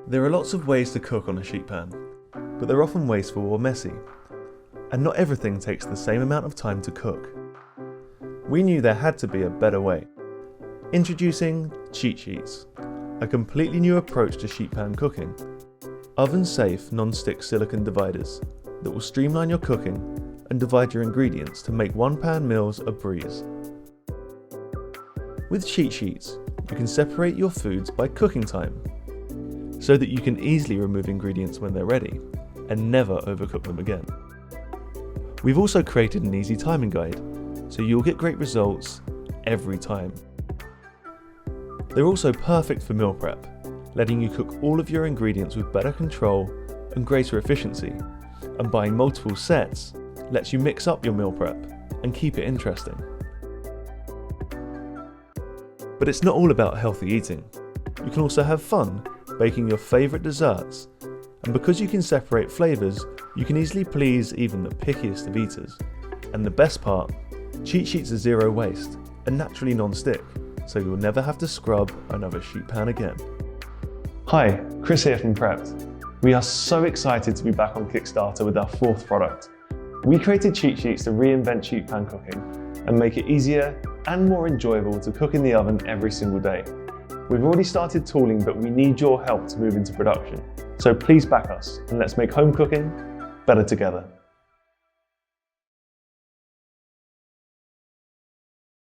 There are lots of ways to cook on a sheet pan, but they're often wasteful or messy, and not everything takes the same amount of time to cook. We knew there had to be a better way. Introducing cheat sheets, a completely new approach to sheet pan cooking. Oven-safe non-stick silicone dividers that will streamline your cooking and divide your ingredients to make one-pan meals a breeze. With cheat sheets, you can separate your foods by cooking time, so that you can easily remove ingredients when they're ready and never overcook them again. We've also created an easy timing guide, so you'll get great results every time. They're also perfect for meal prep, letting you cook all of your ingredients with better control and greater efficiency, and buying multiple sets lets you mix up your meal prep and keep it interesting. But it's not all about healthy eating. You can also have fun baking your favourite desserts, and because you can separate flavours, you can easily please even the pickiest of eaters. And the best part, cheat sheets are zero waste and naturally non-stick, so you'll never have to scrub another sheet pan again. Hi, Chris here from Prepped. We are so excited to be back on Kickstarter with our fourth product. We created cheat sheets to reinvent sheet pan cooking and make it easier and more enjoyable to cook in the oven every single day. We've already started tooling, but we need your help to move into production. So please back us and let's make home cooking better together.